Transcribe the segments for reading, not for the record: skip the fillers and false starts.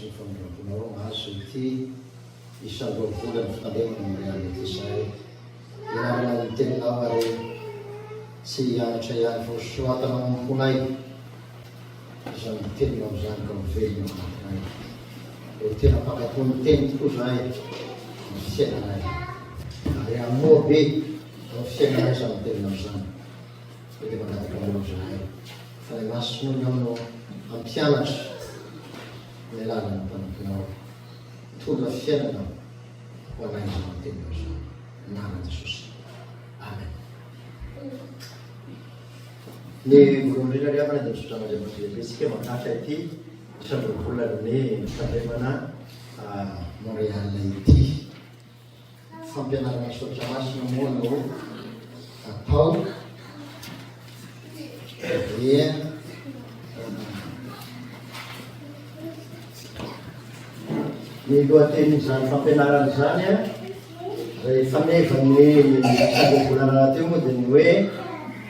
sy ny famindramponao azo ity isanroavolany fitandremana amreality izay ianarana ny teninao ary tsy hianatra ihany fa soatana mamponay izany teninao zany ka mivelona anatinay eo tena mpakatony teny tokoa zahay ny fiainanay ary amoa be ny fiainanay zany teninao zany dia manataka aminao zahay fa ny masonony aminao ampianatra ny lalana mpanampinao tolona fiainanao ho anay zany teninao zany namany Jesosy. Amen. Ny voalohany indrindra ry havana dia misotrana lehibe tsika makatra ity isanroavolany fitandremana Montréal ity fampianarana saotra masina moa no atao dia ny lohatenin'izany fampianarana zany a zay fanevany sanroavolana teo moa dia ny hoe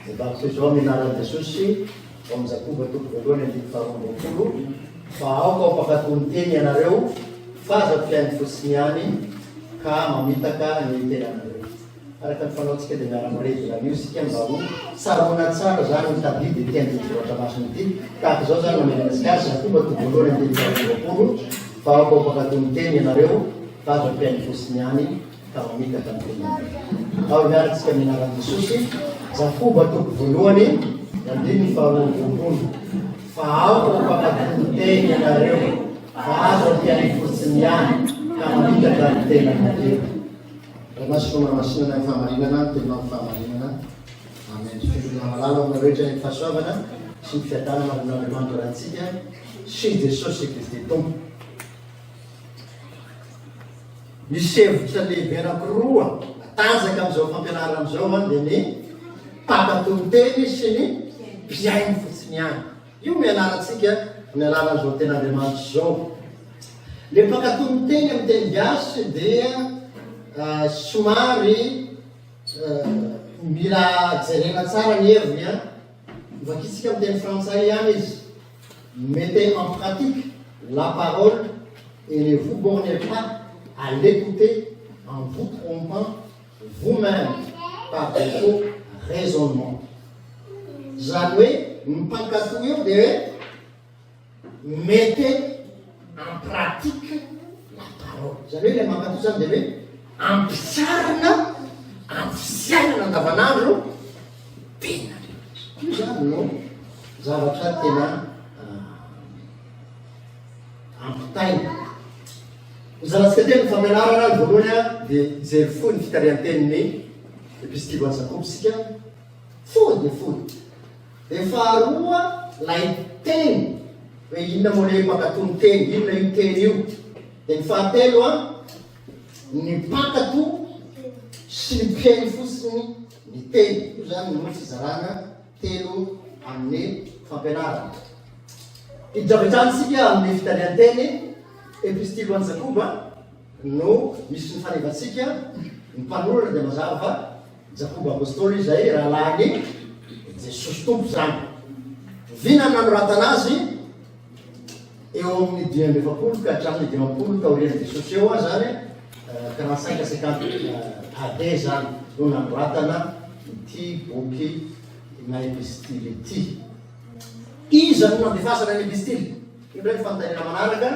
mibako zao minaran'i Jesosy ao amin'ny Jakoba toko voalohany andiny faharoambinifolo fa aoka ao mpakatony teny ianareo fa aza-piainy fotsiny ihany ka mamitaka ny tenanareo araka ny fanaontsika dia miara-miredina an'io sika mba ho sarahona tsara zany mitabidy tiandiny soratra masina ity tahaka zao zany mamelantsika azy Jakoba toko voalohany andiny faharoambinifolo fa aoka ao mpakatony teny ianareo fa aza-piainy fotsiny ihany ka mamitaka ny tenanareo ao miaratsika minaran'i Jesosy Jakoba toko voalohany andiny faharoambinifolo fa aoka ao mpakatony teny ianareo fa aza-piainy fotsiny ihany ka mamitaka ny tenanareo. Masonoma masinana ny fahamarinana tenao ny fahamarinana amen. Fidolona malala aminareo ny fahasoavana sy ny fiadanana amin'Andriamanitra rahantsika sy Jesosy Kristy Tompo. Misy hevitra lehibe anankiroa tanjaka amin'izao fampianarana amin'izao dia ny mpakatony teny sy ny mpiainy fotsiny ihany. Io mianarantsika ny alalan'izao ten'Andriamanitra zao. Le mpakatony teny amin'ny teny gasy dia somary mila jerena tsara ny heviny a vakitsika amin'ny teny frantsay ihany izy mettez en pratique la parole et ne vous bornez pas à l'écouter en vous trompant vous-même par de faux raisonnements. Zany hoe mipankatoy eo dia hoe mettez en pratique la parole. Zany hoe le mankatoy zany dia hoe ampisarina amin'ny fiainana andavanandro tena io zany no zavatra tena ampitaina. Zalatsika teny fampianarana voalohany a dia jery foy ny fitarihan-tenin'ny epistily an'i Jakoba sika foy dia foy. Dia faharoa lay teny hoe inona moa le mpakatony teny, inona io teny io. Dia ny fahatelo a ny mpakato sy ny mpiainy fotsiny ny teny. Io zany no fizarana telo amin'ny fampianarana. Hidravitransika amin'ny fitarihan-teny epistily an'i Jakoba no misy ny fanevantsika ny mpanorana dia mazava fa Jakoba apôstôly izay rahalahy Jesosy Tompo zany. Vina nanoratana azy eo amin'ny 250 ka hatramin'ny 50 taorian'i Jesosy eo zany 45-50 AD zany no nanoratana ity boky na epistily ity. Iza no nandefasana ny epistily? Io ndraiky fanontaniana manaraka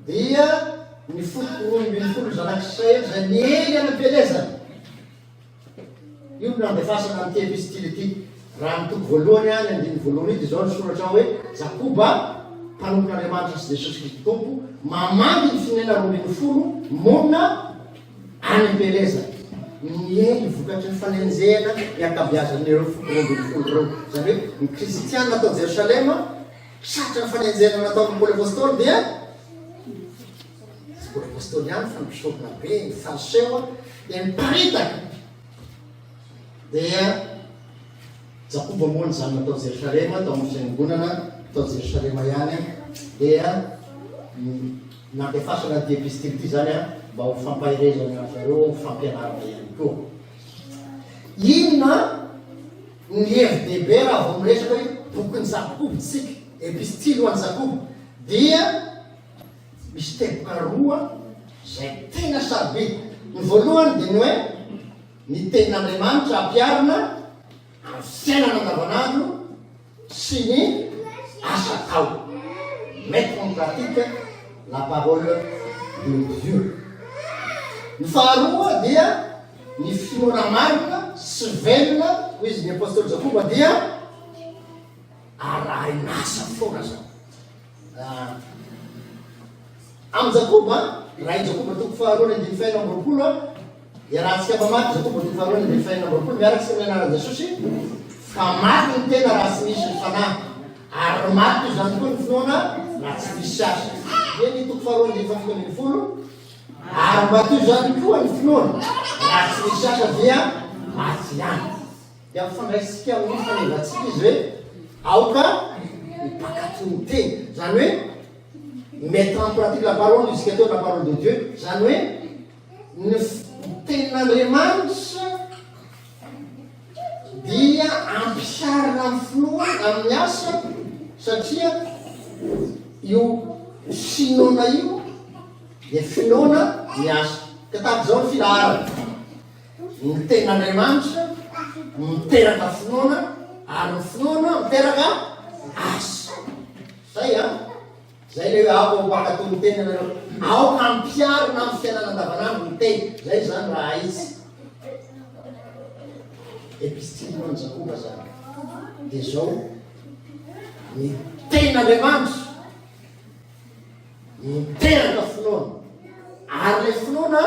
dia ny 70 zanak'Israely zay niely anam-pielezana. Io no nandefasana amin'ity epistily ity. Raha ny toko voalohany any andiny voalohany ity zao ny soratra hoe Jakoba mpanompon'Andriamanitra sy Jesosy Kristy Tompo mamangy ny finena 20 mona any am-pielezana. Niely vokatry ny fanenjehana ny akabeazan'ireo 20 reo. Zany hoe ny kristianina natao Jerosalema satra ny fanenjehana natao ny Paoly apôstôly dia tsy Paoly apôstôly ihany fa nipisotona be ny fariseo dia miparitaka. Dia Jakoba moa ny zany natao Jerosalema tao amin'ny fiangonana tao Jerosalema ihany dia nandefasana ty epistily ity zany a mba ho fampahirezana zareo fampianarana ihany koa. Inona ny hevi-dehibe raha vao miresaka hoe bokin'ny Jakoba tsika epistily ho an'i Jakoba dia misy teboka roa zay tena sarobidy. Ny voalohany dia ny hoe ny tenin'Andriamanitra ampiarina amin'ny fiainana andavanandro sy ny asa atao. Mettre en pratique la parole de Dieu. Ny faharoa dia ny finoana marina sy velona ho izy ny apôstôly Jakoba dia arahin'asa foana zao. Amin'ny Jakoba, raha i Jakoba toko faharoa ny faina amby roapolo, iarahantsika mamaky Jakoba toko faharoa ny faina amby roapolo, miarakitsika amin'ny anaran'i Jesosy, fa maty ny tena raha tsy misy ny fanahy, ary maty izany koa ny finoana raha tsy misy asa. Dia ny toko faharoa ny fafito amin'ny folo, ary maty izany koa ny finoana raha tsy misy asa dia maty ihany. Dia mifandraisitsika amin'ny fanevantsika izy hoe aoka mipakato ny teny, zany hoe mettre en pratique la parole jusqu'à la parole de Dieu, zany hoe ny tenin'Andriamanitra dia ampiarina amin'ny finoana amin'ny asa, satria io finoana io dia finoana ny asa. Ka tahaka zao ny filaharana, ny tenin'Andriamanitra miteraka finoana ary ny finoana miteraka asa. Zay zay le hoe aoka mpakato ny teny anareo, aoka ampiarina amin'ny fiainana andavanandro ny teny. Zay zany raha izy epistile-ny Jakoba zany. Dia zao ny tenin'Andriamanitra miteraka finoana ary le finoana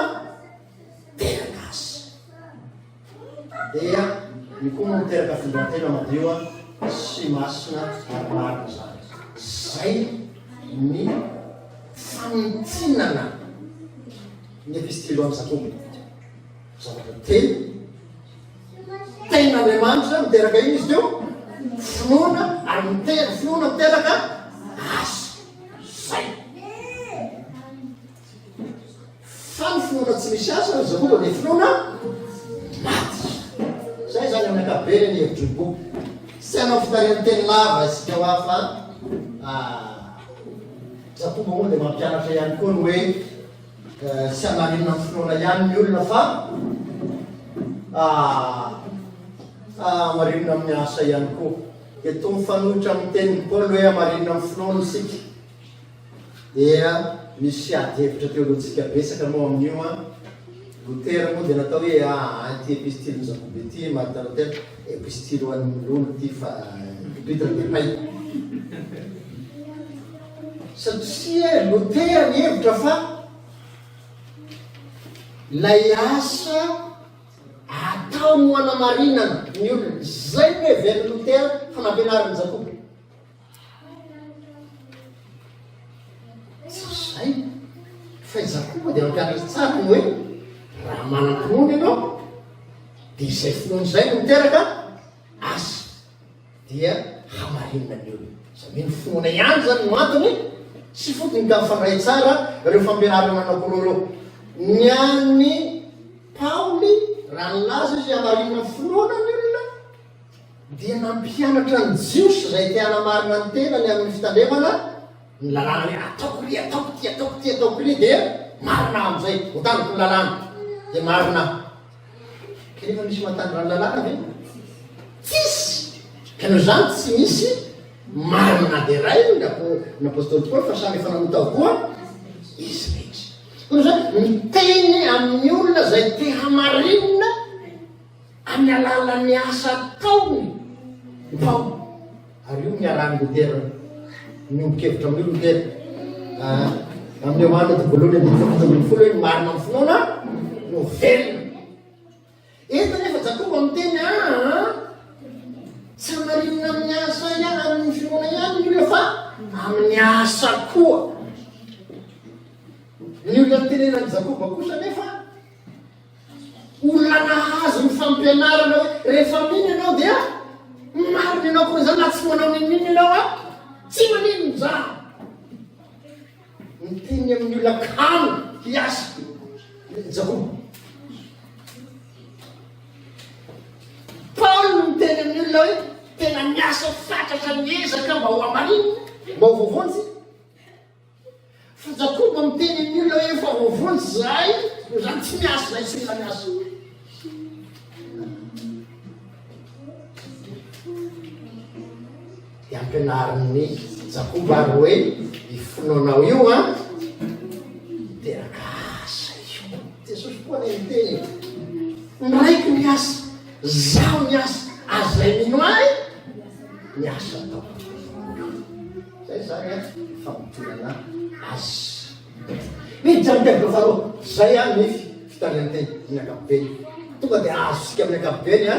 miteraka asa. Dia ny koa miteraka findran-tena madio sy masina ary marina zany. Zay ny famintinana ny epistilo amin'ny Jakoba. Zavatra teny tenin'Andriamanitra miteraka iny izy teo finoana ary finoana miteraka asa. Zay fa ny finoana tsy misy asa ny Jakoba dia finoana maty. Zay zany amin'ny ankapobeny ny hevitry ny boky. Tsy hanao fitarian'ny teny lava isika ho hafa Jakoba moa dia mampianatra ihany koa ny hoe tsy hanarinana amin'ny finoana ihany ny olona fa amarinina amin'ny asa ihany koa. Dia toa mifanohitra amin'ny tenin'ny Paoly hoe amarinina amin'ny finoana isika. Dia misy ady hevitra teolojika betsaka moa amin'io. Lutera moa dia natao hoe ty epistile Jakoba ity mahitana tena epistile ho an'ny olono ty fa pitre de may. Satria Lutera ny hevitra fa lay asa atao no hanamarinana ny olona. Zay hoe very Lutera fanampianaran'ny Jakoba. Zay fa i Jakoba dia mampianatra tsara ny hoe raha manam-pinoana ianao dia izay finoana izay no miteraka asa dia hamarinana ny olona. Zany ny finoana ihany zany no antony sy fotony ka mifandray tsara ireo fampianarana anakoloreo. Ny an'ny Paoly raha nilaza izy hamarinana finoana ny olona dia nampianatra ny jiosy izay te hanamarina ny tenany amin'ny fitandremana ny lalàna hoe ataoko ry, ataoko ty, ataoko ty, ataoko ry, dia marina amin'izay hotaniko ny lalàna dia marina. Kanefa misy matandra ny lalàna ve? Tsisy. Ka noho zany tsy misy marina dia ray ny apôstôly Paoly fa samy efa namota avokoa izy rehetra. Koa zany miteny amin'ny olona izay te hamarinina amin'ny alalan'ny asa ataony ny Paoly. Ary io miarahany Lutera miombon-kevitra amin'ny Lutera amin'ny Yohana ty voalohany andiny fafito ambin'ny folo hoe ny marina amin'ny finoana no velona. Eto nefa Jakoba miteny tsy hamarinina amin'ny asa ihany amin'ny finoana ihany ny olona fa amin'ny asa koa. Ny olona tenenan'i Jakoba kosa nefa olona nahazo ny fampianarana hoe rehefa miny ianao dia marina ianao koa zany na tsy manao nininy ianao tsy manino za. Miteny amin'ny olona kamo hiasa Jakoba. Paoly miteny amin'ny olona hoe tena miasa fatratra miezaka mba ho amarinina mba ho vovonjy. Jakoba miteny ny olona hoe efa voavony zay, no zany tsy miasa zay tsy mila miasa. Di ampianarin'ny Jakoba ary hoe ifonoanao io a teraka asa io. Jesosy koa ny miteny ndraiky miasa, zaho miasa, azay mino ahy miasa atao. Zay zany a famotonana azy. Miditra miteviko faharoa, zay a ny fitarianteny ny ankapobeny. Tonga dia azosika amin'ny ankapobeny a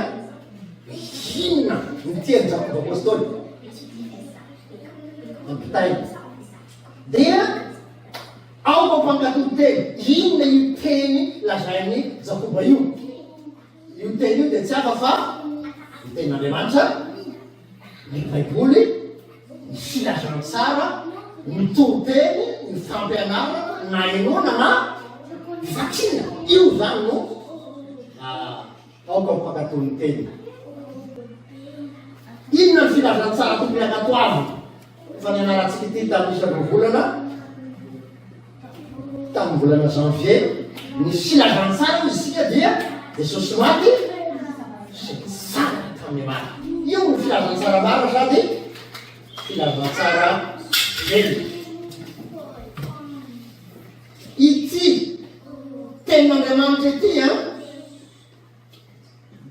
inona ny tiany Jakoba apôstôly ampitainy. Dia ao mampankatoky teny, inona io teny lazainy Jakoba io? Io teny io dia tsy hafa fa ny tenin'Andriamanitra, ny baiboly, ny filazantsara, ny toro-teny, ny fampianarana, na enona na vakina. Io zany no aoka mpankatony teny. Inona ny filazantsara tokony akatoavy? Fa ny anaratsika ity tamin'ny isan'ny volana, tamin'ny volana janvier, ny filazantsara isika dia Jesosy maty sy tsara tamin'ny maty. Io ny filazantsara mara sady filazantsara vely. Ity tenin'Andriamanitra ity a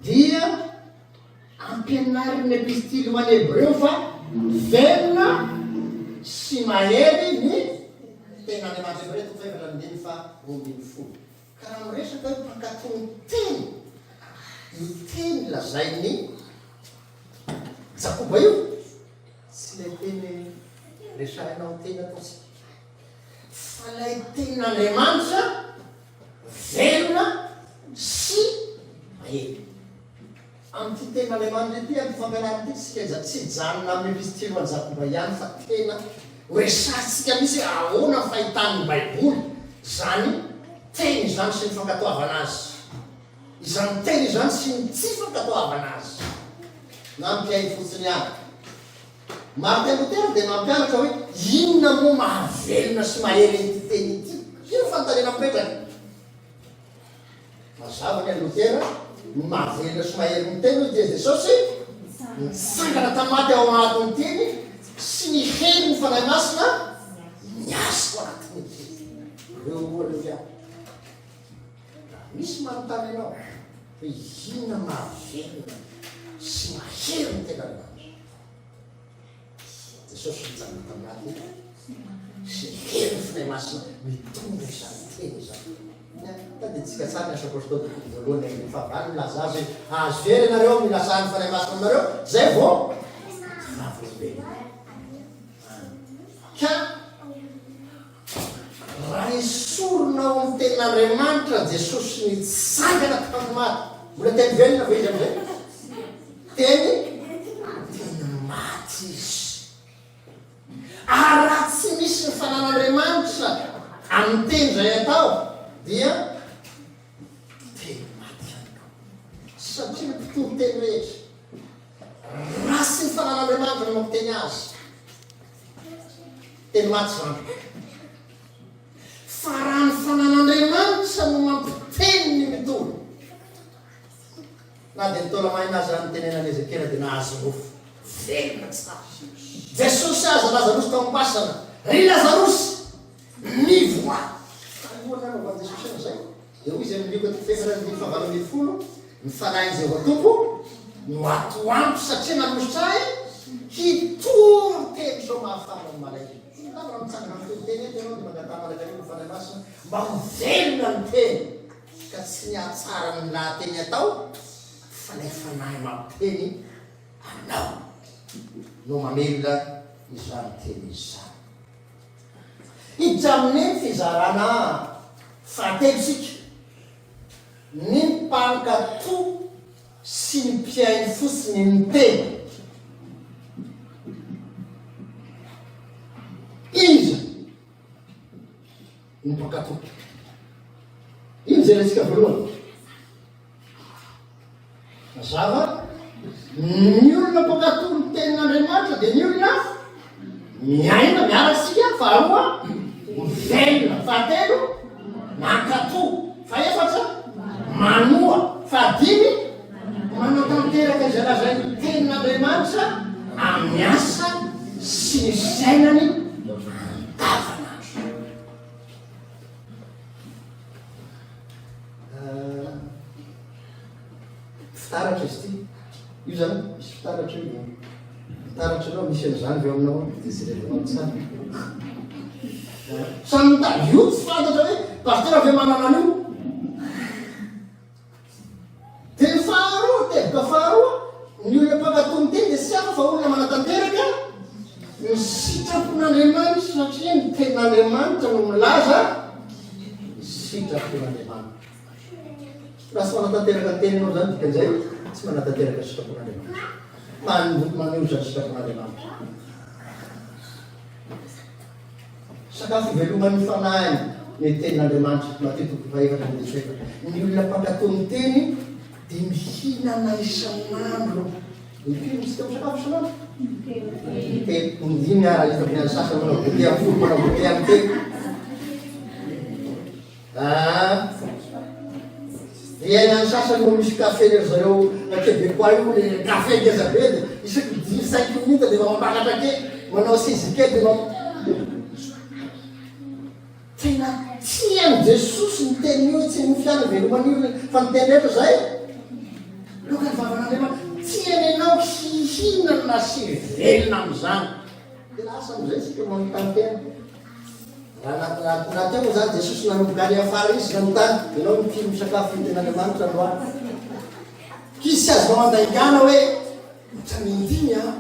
dia ampianarin'ny epistily ho an'ny Hebreo fa velona sy mahery ny tenin'Andriamanitra Hebreo toko efatra ambiny fa roa ambiny folo. Ka raha miresaka hoe mpankatony teny, io teny lazainy Jakoba io tsy lay teny resahinao teny ataotsika, fa lay tenin'Andriamanitra velona sy mahery. Amin'ity tenin'Andriamanitra ity amin'ny fampianarana ity tsika tsy janona amin'ny epistily ho Jakoba ihany fa tena resahintsika misy ahoana ny fahitan'ny baiboly. Zany teny zany sy ny fankatoavana azy, izany teny zany sy ny tsy fankatoavana azy. Nampiay fotsiny any Martin Luther dia nampianatra hoe inona moa mahavelona sy mahery ity teny ity? Ino fantanena mipetraka? Mazava ny Luther ny mahavelona sy mahery ny teny dia Jesosy nitsangana tamaty ao anatin'ny teny sy ny hery ny fanahy masina miasa ao anatin'ny teny. Reo moa reo viany. Misy manontany ianao hoe inona mahavelona sy mahery ny tenan'Andriamanitra? Jesosy nitsangana tamaty sy ny hery ny fanahy masina mitondra izany teny izany. Taditsika tsara ny asa apôstôly voalohany amin'ny fahavalo milaza azy azo very ianareo milasany fanahy masina aminareo, zay vao vavolobe. Ka raha esorinao amin'ny tenin'Andriamanitra Jesosy nitsangana tamin'ny maty, mbola teny velona ve izy amizay? Teny maty izy. Ary raha tsy misy ny fanan'Andriamanitra amin'ny teny zay atao dia teny maty ihany koa. Satria mpitoro teny rehetra raha sy ny fanan'Andriamanitra no mampiteny azy, teny maty zany. Fa raha ny fanan'Andriamanitra no mampiteny ny mitoro, na dia nitaona mahinazy raha nitenenan'i Ezekela dia nahazo rofo velona tsara. Jesosy aza Lazarosy tao am-pasana, ry Lazarosy mivoa. Anaova Jesosy an'izay dia hoy izy amin'ny Luka toko ny fahavalo ambin'ny folo, ny fanahin'izay voatompo no atoanto satria nanositra ahy hitoro teny zao mahafana ny malaiky. Raha mitsangana mitoro teny ety ianao dia mangatana malaka io ny fanahy masina mba ho velona ny teny ka tsy nihatsara ny lahateny atao fa lay fanahy mampiteny anao no mamelona izany teny izany. Hiditra amin'ny fizarana fahatelosika ny mpankato sy ny mpiainy fotsiny ny teny. Iza ny mpankato? Ino zay resika voalohany? Mazava ny olona mpankato ny tenin'Andriamanitra dia ny olona miaina miaratsika, faharoa velona. Fahatelo, mankatò. Faefatra, manoa. Fahadimy, manatanteraka izay lazay ny tenin'Andriamanitra amin'ny asa sy ny fiainany andavanandro. Fitaratra izy ity. Io zany misy fitaratra io. Fitaratra anao misy an'izany eo aminao izy rehefa tsara. Samy mitady io tsy fantatra hoe pasteur avy manana an'io. Dia faharoa, teboka faharoa, ny olona mpankatony teny dia tsy hafa fa olona manatanteraka ny sitrapon'Andriamanitra satria ny tenin'Andriamanitra no milaza ny sitrapon'Andriamanitra. Raha tsy manatanteraka ny teny ianao zany dikan'izay tsy manatanteraka ny sitrapon'Andriamanitra. Manehoza ny sitrapon'Andriamanitra. Sakafo iveloman'ny fanahy ny tenin'Andriamanitra matetika faefatra ny efatra. Ny olona mpankatony teny dia mihinana isan'andro. Impiry misy teo sakafo isan'andro? Indimy ara izy amin'ny sasany manao goûter amin'ny folo, manao goûter amin'ny teny. Dia ny sasany no misy kafe ry zareo québécois io le kafe ngeza be dia isaky 5 minutes dia mamambakatra kely, manao sizy kely dia tena tian'i Jesosy ny teny io tsy ny fiana veloman'io fa ny teny rehetra zay. Loka ny vavan'Andriamanitra tiany ianao hihinana sy velona amin'izany. Dia lasa amin'izay tsika manontany tena. Raha teo zany Jesosy nanomboka any afara izy nanontany, ianao mipino misakafo ny tenin'Andriamanitra androany. Izy tsy azo mandaingana hoe otra mindimy a.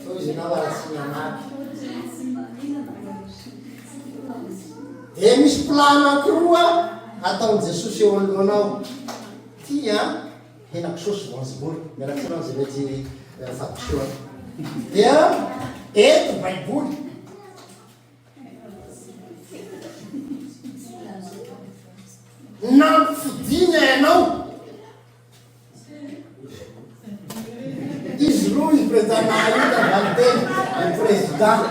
Fa izy ianao ara tsy mianaky. Dia misy plana ankiroa ataon'i Jesosy eo alohanao. Tia henan-kisaosy voanjobory miaraky anao zay mety fatosoana. Dia eto baiboly. Nampifidina ianao. Izy roa izy président Nahita Valenteny, ny président.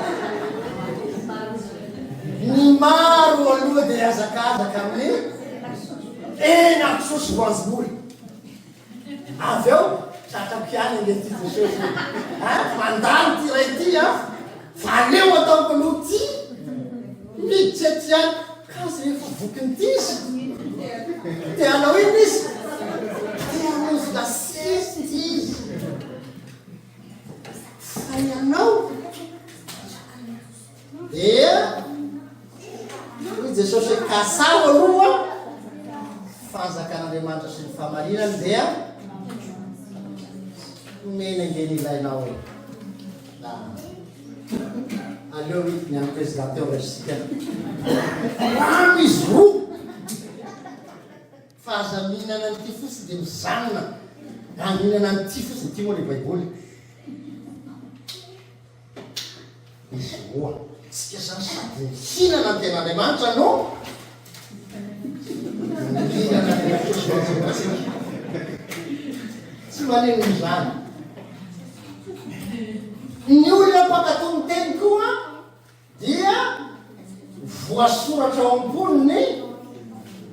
Ny maro aloha dia azakazaka amin'ny henan-kisaosy voanjobory. Avy eo, satrapiany ilay ty Jesosy. Mandany ty ray ty fa leo ataoko aloha ty miditra ty any kazy efa vokiny ty izy. Dia anao iny izy. Dia anozy lasesy izy. Fa ianao dia Jesosy kasao aloha fanjakan'Andriamanitra sy ny fahamarinany dia menengeny ilainao e. Aleo hity ny amin'ny président teo resika. Rano izy roa. Fahazaminana n'ity fotsy dia mizanona. Haminana n'ity fotsy ity moa le baiboly. Izy roa. Tsika zany sady mihinana ny tenin'Andriamanitra no mihinana ny Jesosy. Tsy maneno izany. Ny olona mpankatony teny koa dia voasoratra ao amboniny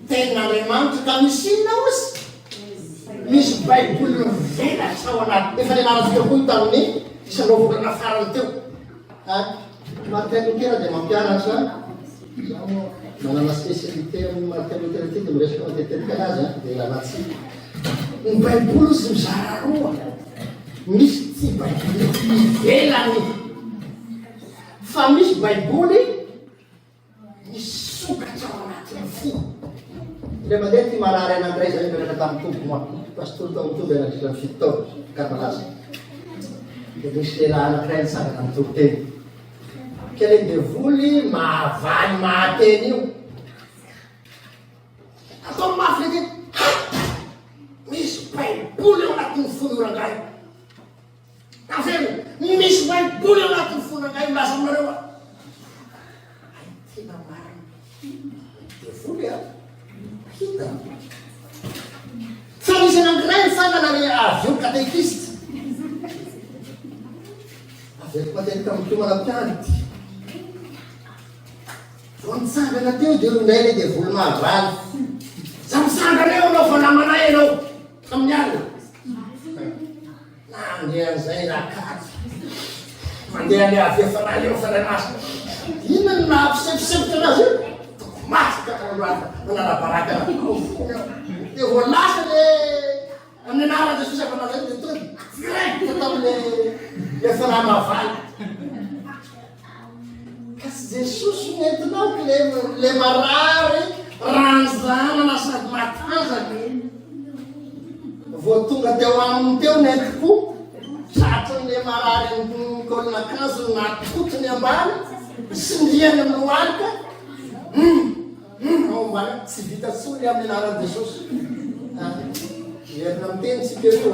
tenin'Andriamanitra ka misy inona ozy? Misy baiboly mivelatra ao anaty. Efa nianarana koa tamin'ny isanao volana farany teo. Martin Luther dia mampianatra manana spécialité amin'ny Martin Luther ty dia miresaka matetika azy dia ilanatsy. Ny baiboly izy mizara roa. Misy ty baiboly ivelany fa misy baiboly misokatra ao anatin'ny fo. Le mandeha ty marary anankiray zany miaraka tamin'ny tombo moa. Pastor tamin'ny tombo anakisy amin'ny fito tao karmalaza. Dia misy lehilahy anankiray nitsangana amin'ny tombo teny. Kely devoly mahavaly mahateny io. Atao mafy le teny. Misy baiboly ao anatin'ny fony orangay. Kafeny, misy baiboly ao anatin'ny fony orangay milaza aminareo a. Ay, tena marina. Devoly a. Hita. Fa misy anankiray nitsangana ny avion katekista. Aveliko matetika amin'ny tomana mpianity. Voantsangana teo dia indray le dia volo mahavaly. Za misangana eo anao fa namanay anao tamin'ny alina. Nandehan'izay rakady. Mandeha le avy efanay eo fananasa. Inona no nahampisepitsepitra anazy io? Toko masika manara-baraka. Dia vao lasa le amin'ny anarana Jesosy avy an'izay dia tonga direct tamin'le fanahy mahavaly. Kasi Jesosy nentinao le marary ranzanana sady matanjaka. Vao tonga teo aminy teo nentiko tratran'le marary kolon'akanjo natotony ambany sindriany amin'ny hoalika. Ao ambany tsy vita tsony amin'ny anaran'i Jesosy. Herina miteny tsika io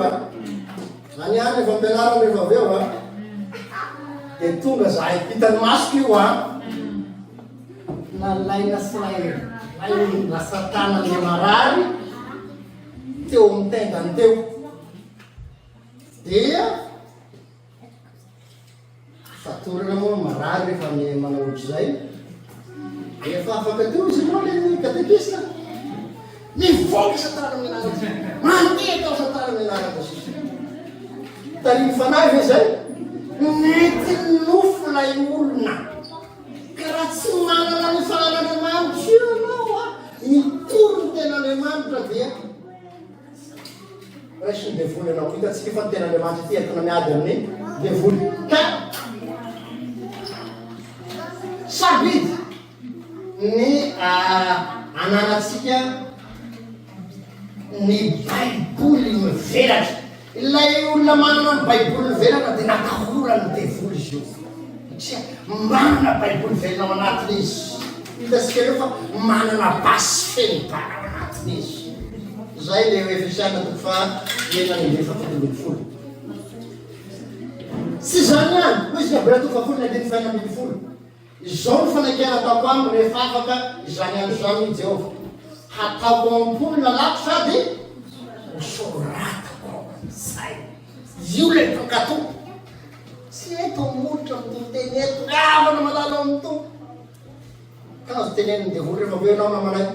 any any efa ampianarana rehefa avy eo dia tonga za hitany masoko io nalaina sy lasa tanan'le marary teo amin'ny tendany teo dia fatorana moa marary rehefa manao ohatr'izay efa afaka teo izy moa le katekista mivoaka satana amin'ny anarana mandeha tao satana amin'ny anarana Jesosy. Tariny fanahy ve zay mety nofo lay olona ka raha tsy manana ny fanan'Andriamanitra io anao mitorony ten'Andriamanitra dia raisiny devoly anao hitatsika fa ny ten'Andriamanitra ty entona miady amin'ny devoly ka sabidy ny ananatsika ny baiboly mivelatra. Ilay olona manana ny baiboly mivelatra dia natahorany devoly izy io satria manana baiboly velona ao anatiny izy. Hitasika eo fa manana basy fenibana ao anatiny izy. Zay le Efesiana 4:11. Tsy zany ihany hoy izy Gabriel 4:1-4. Izao ny fanaikana ataoko aminy rehefa afaka izany andro izany Jehovah. Hataoko amponina lato sady hosoratako zay. Io le tonkatompo. Tsy eto motra mitoteny eto avana malala amin'ny tompo. Ka azo teneniny devoly rehefa avy eo anao namanay.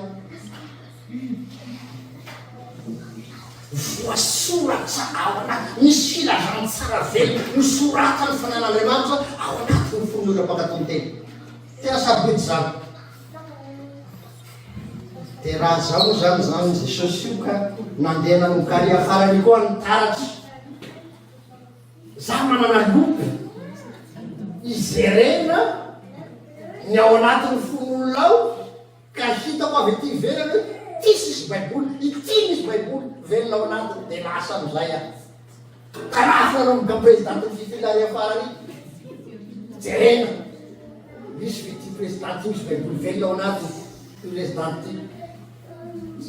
Voasoratra ao anaty misy filazany tsara velo misorata ny fanan'Andriamanitra ao anatin'ny fon'olona mpakatonteny. Tena sabotsy zany. Dia raha zao zany Jesosy io ka nandeha nanokary afarany koa ny taratry. Za manana loko ijerena ny ao anatin'ny fon'olona ao ka hitako avy ety ivelany ty sisy baiboly ity misy baiboly velona ao anatiny dia lasa amin'izay karaha nanao ka présidente ny fifilary afarany jerena misy vity présidente misy baiboly velona ao anatiny présidente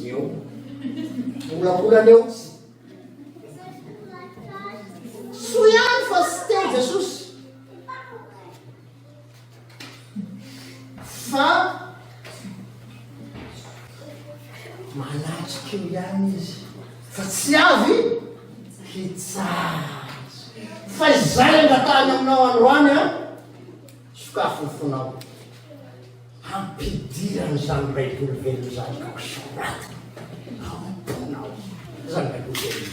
eo olakolany eo so ihany fa tsy teo Jesosy fa manatrika eo ihany izy fa tsy avy hitsazy fa izay angatahany aminao androany sokafo ny fonao ampidirany zany baiboly velona zany ka hosorata ao amponao zany baiboly velona.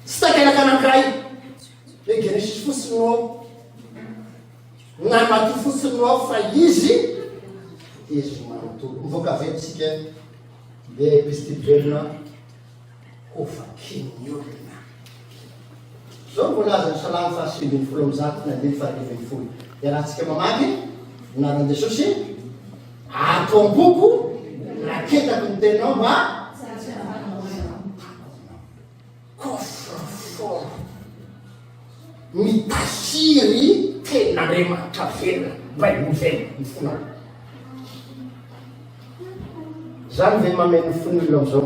Tsy takelaka anankiray le Genesis fotsiny no ao na maty fotsiny no ao fa izy manontolo mivoaka ventsika le episty velona ho vakiny olona. Zao volaza ny Salamo 5:1-5:1. Dia raha tsika mamaky anaran'i Jesosy ato am-boko raketako ny teninao mba coffre-fort mitahiry ten'Andriamanitra velona baiboly velona ny fonao. Zany ve mameno fon'olona am'izao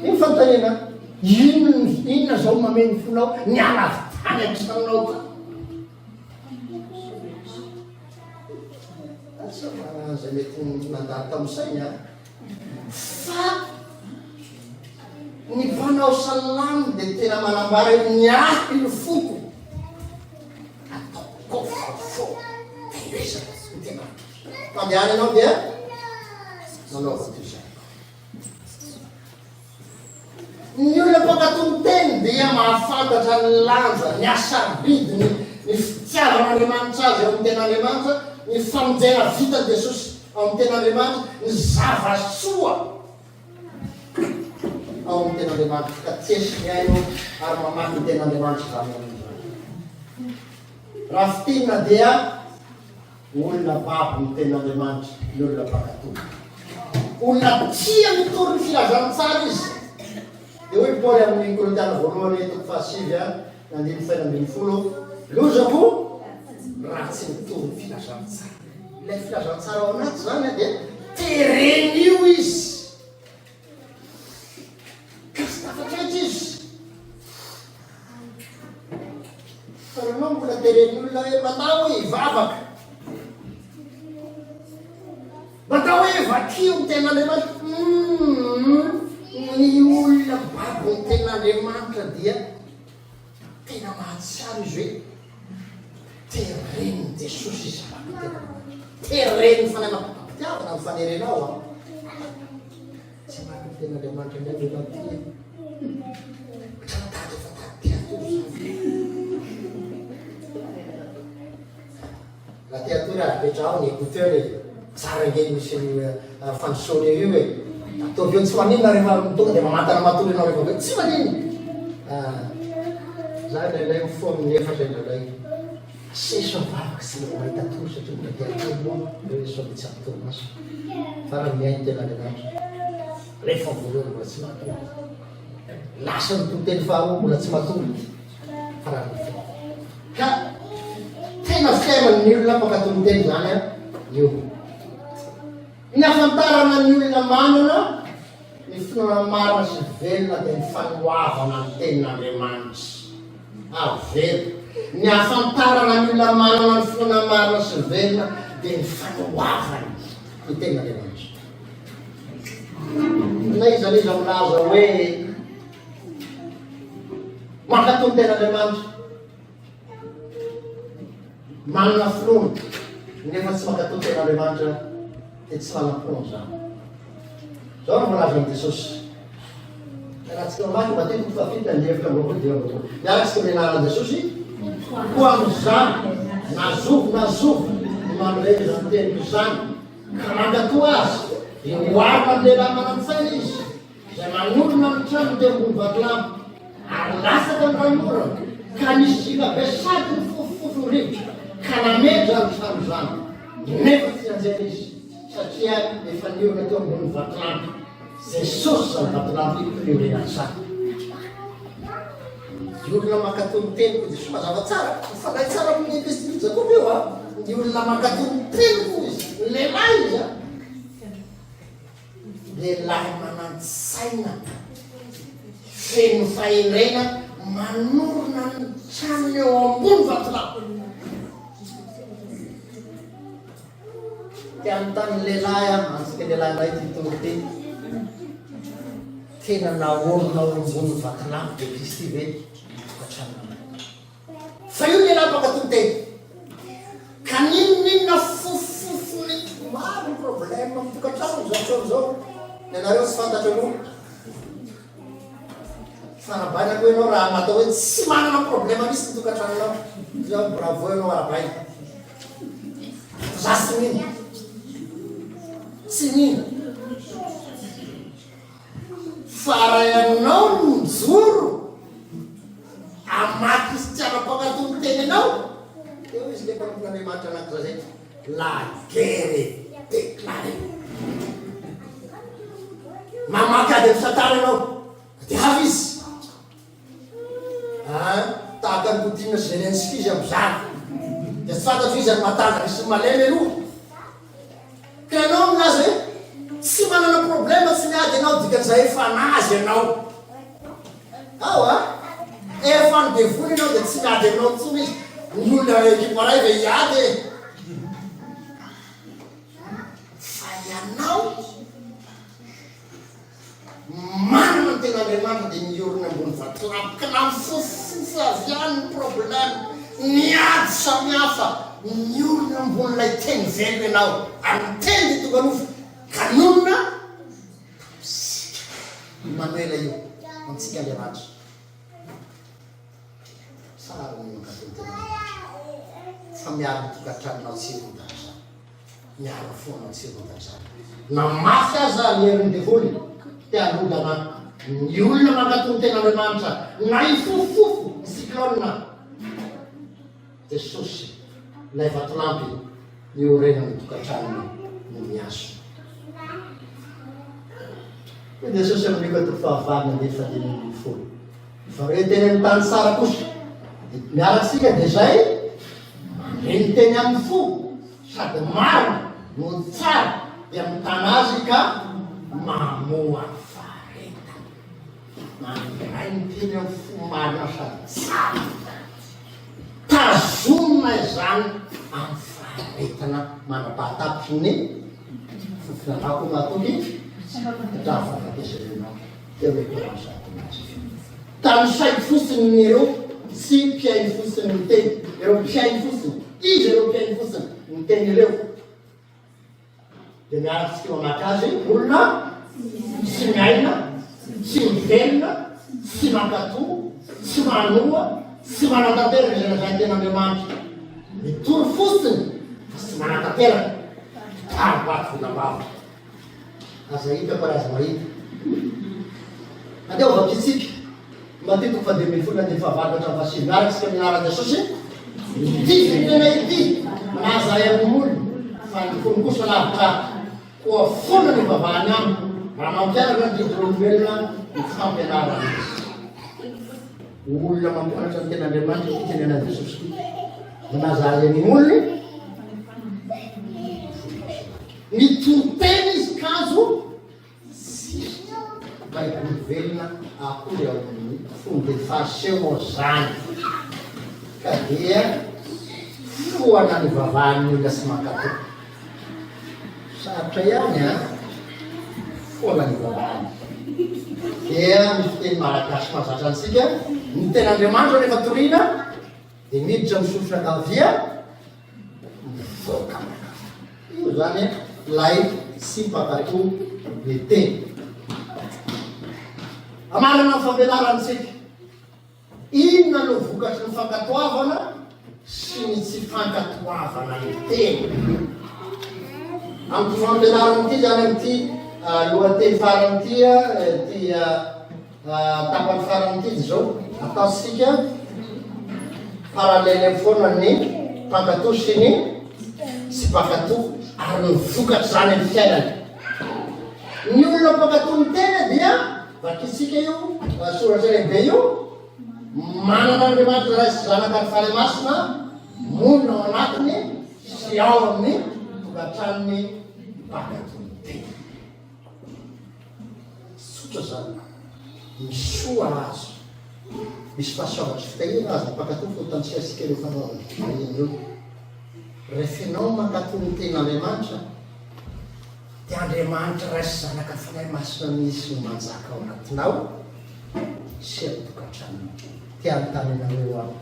iny fanontaniana inona zao mameno fonao ny alavy tany am'sanao ta zay mety nandary tamin'sainy fa ny mpanao salamo dia tena manambara ny ahy ny foko mandehany ianao dia nanaova toy izay. Ny olona mpakatony teny dia mahafantatra ny lanja, ny asabidiny, ny fitiavan'Andriamanitra azy ao amin'ny ten'Andriamanitra, ny famonjena vita ny Jesosy ao amin'ny ten'Andriamanitra, ny zava-soa ao amin'ny ten'Andriamanitra, ka tiesiny aino ary mamaky ny ten'Andriamanitra izany amin'izany. Raha fitinina dia olona babo ny ten'Andriamanitra, ny olona mpakatony. Olona tia mitory ny filazantsara izy. Dia hoe Paoly amin'ny Korintiana voalohany toko 7:9-10, lozako raha tsy mitory ny filazantsara. Ilay filazantsara ao anaty zany dia tereny io izy. Ka tsy tafatretra izy. Fa ianao mbola tereny olona hoe matao hoe hivavaka. Matao hoe vakio ny ten'Andriamanitra. Ny olona babo ny ten'Andriamanitra dia tena mahatsiaro izy hoe teren'ny Jesosy izy teren'ny fananam-pitiavana ny fanerenao a. Tsy maky ny ten'Andriamanitra ndray dia maty. Tratady efa tatia toy raha teatory azy petrao ny écouteur tsara ngely misy fandrosoana io hoe ataovy eo tsy maninona rehefa tonga dia mamantana matory anao rehefa hoe tsy maniny. Zay lailay mifo amin'ny efatra indralay seso mivavaka sy mahita tory satria mbola tiatory moa hoe sao tsy amitory maso fa raha miainy ten'Andriamanitra rehefa voalohany mbola tsy matory lasa ny tonteny faharoa mbola tsy matory fa raha mifo ka tena fiainan'ny olona mpakatony teny zany a io. Ny afantarana ny olona manana ny finoana marina sy velona dia ny fanoavana ny tenin'Andriamanitra. Avelo. Ny afantarana ny olona manana ny finoana marina sy velona dia ny fanoavana ny tenin'Andriamanitra. Na iza milaza hoe mankatony tenin'Andriamanitra manana finoana nefa tsy mankatony tenin'Andriamanitra dia tsy manam-poana zany. Zao no malaza amin'ny Jesosy. Rahantsika mamaky matetiky fafita ny efatra ambin'ny dia miaratsika amin'ny anarana Jesosy ho amin'izany nazovo ny manoleny zany teniko izany ka mankatoa azy dia hoarina amin'ny lehilahy manam-tsaina izy izay manorona ny trano dia ambony vatolamo ary lasaka ny ranorana ka nisy jika be sady ny foforivotra ka namety zany trano zany nefa tsy anjeny izy satria efa niorina teo ambony vatolamo. Jesosy zany vatolamo niorenany zany. Ny olona mankatony teniko dia somazava tsara mifandray tsara amin'ny investiry Jakob eo a. Ny olona mankatony teniko izy lehilahy izy a. Lehilahy manan-tsaina feno fahendrena manorona ny trano eo ambony vatolamo. Ty anontany lehilahy a antsika lehilahy ndray tytoro ty tena naorona ao ambony vatolamo dia Kristy ve atranonamay. Fa io lehilahy mpakatony teny ka ninona fofofony maro problème mitokantrano zao ianareo tsy fantatra aloha fanabainako ianao raha natao hoe tsy manana problème misy mitokantranonao zao bravo ianao arabaina za tsy mino tsy mino fa raha ianao mijoro amaky izy tsy ana-mpakatony teny anao eo izy le mpanompon'Andriamanitra anak'iza zay la guerre déclaré. Mamaky ady amin'ny tantara ianao dia avy izy tahaka ny Poutine Zelensky izy amin'izany dia tsy fantatro izy any matanjaka sy malemy aloha ka ianao aminazy hoe tsy manana problème tsy miady ianao dikan'izay efa nazy ianao ao a efa nydevony ianao dia tsy miady aminao ntsony izy ny olona ekipa ray ve hiady fa ianao manana ny ten'Andriamanitra dia niorina ambony vatolamo ka na mifofofo avy any ny problème miady samihafa ny olona ambon'ilay teny velo ianao amin'ny teny de tokanofo kanonina Manuela io antsika Andriamanitra tsara ny makatotena fa miaro tokatranonao tsirodatra miaro foanao tsirodatra na mafy aza ny herin'ny devoly tianodana ny olona makatoten'Andriamanitra na ifofofo ny cyclone Jesosy lay vatolampy ny orenany tokatranony no miaso Jesosy amin'ny katoko fahavalo na efa dimy folo fa reo teny amin'ny tany tsara kosa miaratsika de zay ny teny amin'ny fo sady maro no tsara de amin'ny tany azy ka mamoa fareta mandray ny teny amin'ny fo marina sady tsara tazomina izany amin'ny faretana manapahatapiky ny fofinanako matoky tany saiko fotsiny nyreo sy mpiainy fotsiny ny teny ireo mpiainy fotsiny izy ireo mpiainy fotsiny ny teny ireo de miaratsika mamakazy olona sy miaina sy mivelona sy makato sy manoa sy manatantera zay nazay ten'Andriamanitra mitory fotsiny fa sy manatantera tarobaty volambavitra aza hita fa raza marita andeo vakitsika matitoko fa 2000 de fahavalatra vasily miaratsika minarana Jesosy ity firenena ity manaza amin'olo fa ny fonikoso lavitra koa fona ny vavahany aminy raha mampianatra ny didolovelona ny fampianarana olona mampianatra ny ten'Andriamanitra ity tenena Jesosy ity manaza azy amin'olony ny tontena izy kazo baiboly velona akory ao amin'ny fomba de fariseo zany ka dia foana ny vavahany olona sy makato sarotra ihany a foana ny vavahany dia misy fiteny malagasy mahazatra antsika ny ten'Andriamanitra rehefa torina de miditra misofitra kavia mivoaka io zany lay sy mpakato le teny amarana ny fampianarantsika inona no vokatry ny fankatoavana sy ny tsy fankatoavana ny teny amin'ny fampianarana ity zany amity lohateny farany tya ty tapany farany ity zao ataosika paralele foana ny mpakato sy ny tsy mpakato ary ny vokatry zany amin'ny fiainany ny olona mpakato ny tena dia vakitsika io soratra lehibe io manana Andriamanitra raisy zanaka ny fale masina monina ao anatiny sy ao amin'ny tokatranony mpakato ny tena sotra zany misoa azy misy fahasoavatry fitahina azy mpakato fotantsiasika ireo fanaovana fitahina io rehefa ianao makato ny ten'Andriamanitra de Andriamanitra raisy zanaka fanahy masina misy no manjaka ao anatinao sy atokatranao tianytanynareo ao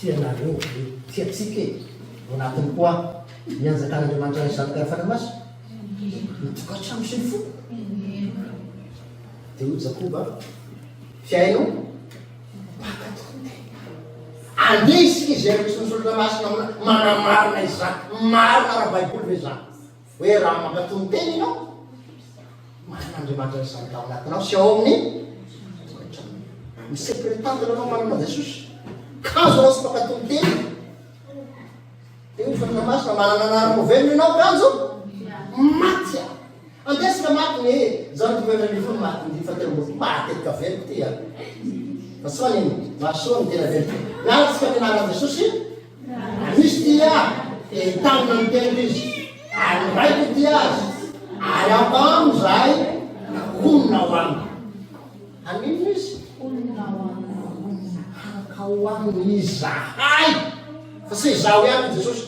tianareo tiatsika ao anatiny koa mianjakan'Andriamanitra raisy zanaka fanahy masina mitokatrano sy ny fo de io Jakoba fiaino andeha isika izay misy misolitra masina manamarina izany marina raha baiboly ve zany hoe raha makato ny teny ianao manan'Andriamanitra zanaka ao anatinao sy ao amin'ny misepretantana anao marina Jesosy kanjo anao sy makato ny teny de io solitra masina manana anarimovelona ianao kanjo matya andesika maty ny zany tovelany fony maty ny fateromboly matetika veloko ty a fa tsy faniny mahasoa ny tena veloko miaratsika mianarana Jesosy misy tia de tanina ny tena izy ary raiko ty azy ary ampamo zay honina ho aminy anino izy ka ho aminy izahay fa tsy izaho ihany Jesosy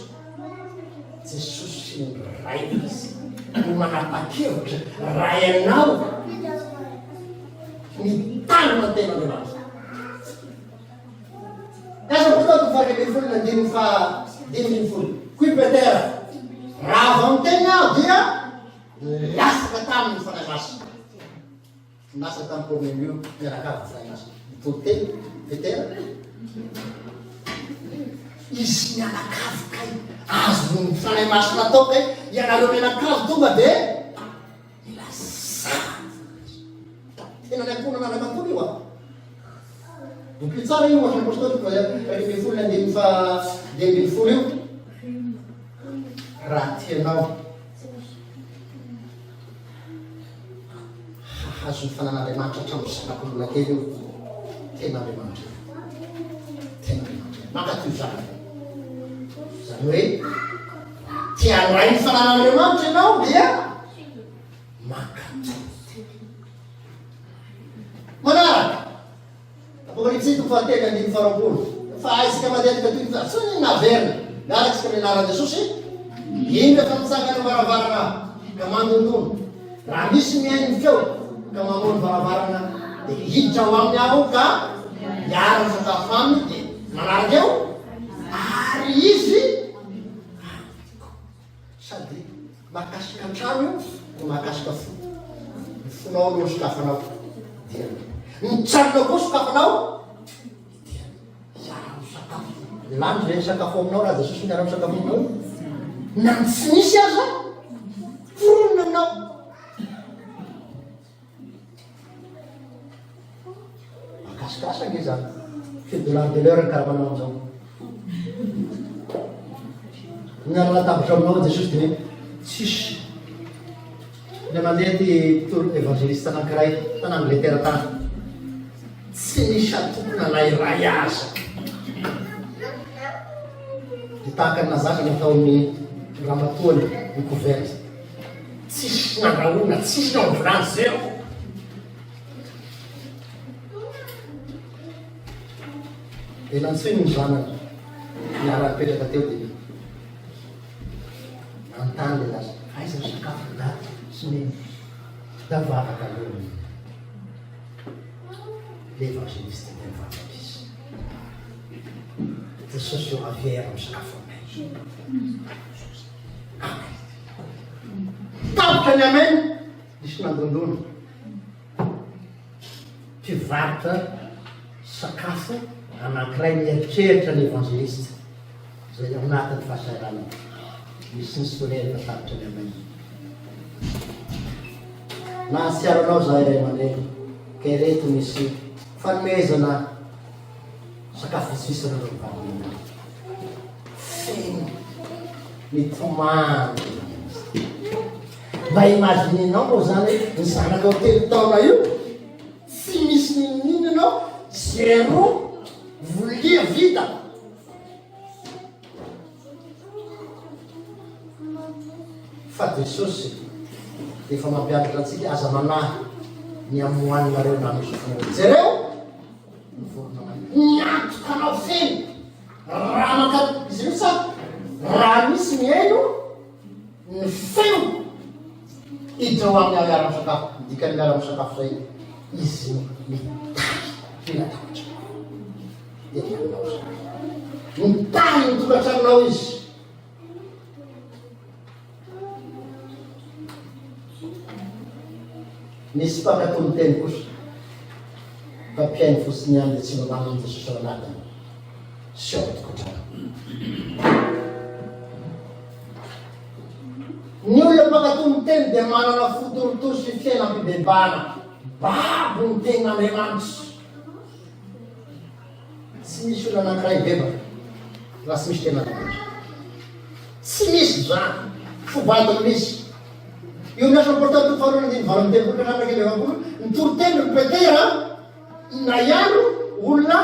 Jesosy ray izy no manapa-kevitra ray anao ny tanina tena Andriamanitra Asa portanto fare che fuori non devi fare devi fuori. Qui per terra. Raha vao tegna dia lasaka taminy fanay masina. Nasa tamin'ny problème io miaraka avy fanay masina. Toteny petera. Izy mianakavy kay azo ny fanay masina atao kay ianareo mianakavy tonga dia tena ny akonana ny matory io a. Boky tsara io ohatry apôstôly raiky folo andimy folo io. Raha tianao hahazo ny fanan'Andriamanitra hatramin'ny zanak'olona kely io, tena Andriamanitra. Tena Andriamanitra. Mankatoy zany. Zany hoe tianao ny fanan'Andriamanitra ianao dia mankatoy. Manaraka Apokalipsy 1:8 fa aisika matetika toy fa tsy ny naverina miaraksika amin'ny anaran'i Jesosy indra fa mitsangana varavarana ka mandondono. Raha misy mihaino feo ka mamono varavarana dia hiditra ao aminy aho ka miara sakafo aminy dia manaraka eo ary izy sady mahakasika an-trano io no mahakasika fo. Ny fonao no sokafanao dia ny tranonao koa sokafanao dia iara misakafo. Lany zay sakafo aminao raha Jesosy miara misakafo aminao na tsy misy aza foronina aminao. Makasikasa nge zany $10 de l'heure karaha manao am'izao. Miarana tabitra aminao Jesosy dia tsisy le mandeha ty evangeliste anankiray tany Angleterre tany tsy misy atokona na iray aza dia tahaka ny nazaka ny ataon'ny ramatoany ny couverte. Tsisy nandrahoana, tsisy naovolany zero. Dia nantsony ny zanany niara-nipetraka teo dia anontany le laza aiza ny sakafo da sy ny da vavaka aloha le evangeliste dia mivavaka izy. Jesosy eo aviera amin'ny sakafo aminay. Tapitra ny ameny misy nandondona mpivarotra sakafo anankiray mieritreritra ny evangeliste zay ao anatin'ny fahasairana misy ny solerina tapitra ny ameny. Nahatsiaronao zahay iray aman-dreny kay reto misy fanomezana sakafo vitsivitsy nareo mivarona feno mitomany. Mba imagininao moa zany ny zanaka ao telo taona io tsy misy ninonino anao zero volia vita. Fa Jesosy efa mampianatra antsika aza manahy ny amoaninareo na misy fonareo jereo miantokanao feno raha maka izy io sa raha misy mihaino ny feo hiditra ho amin'ny miara misakafo midikany miara misakafo zay izy mitahy finatatra dia mianao zay mitahy ny tokantranonao izy. Misy mpakatony teny kosa mpampiainy fotsiny ihany dia tsy mamano ny Jesosy ao anatiny sy ao tokantrano. Ny olona mpakatony teny dia manana fotorotoro sy fiainam-pibebana babo ny tenin'Andriamanitra. Tsy misy olona anankiray bebaka raha tsy misy tenan'Andriamanitra. Tsy misy zany fobatiny misy. Io miasa importante faharoana andiny valo amby telopolo ka hatraka evapolo nitoro telo ny Petera na ihano olona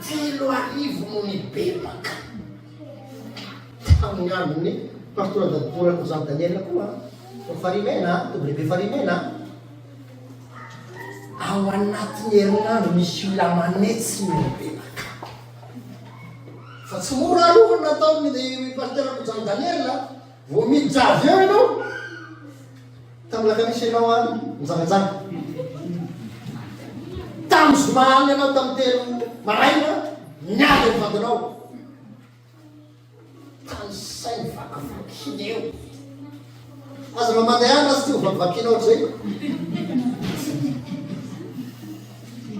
3,000 no nibebaka tamin'ny andron'ny pastora Dadiborako zany Daniela koa Farimena toby lehibe Farimena ao anatin'ny herinandro misy olona manetsy no nibebaka. Fa tsy mora aloha nataon'ny pastorako zany Daniela vao miditra avy eo ianao tamin'ny lakamisy ianao any mizangazanga tamin'ny zoma any ianao tamin'ny telo maraina niady ny vadinao tany sainy vakavakiny eo aza mamandeha any azy ty ho vakivakinao zay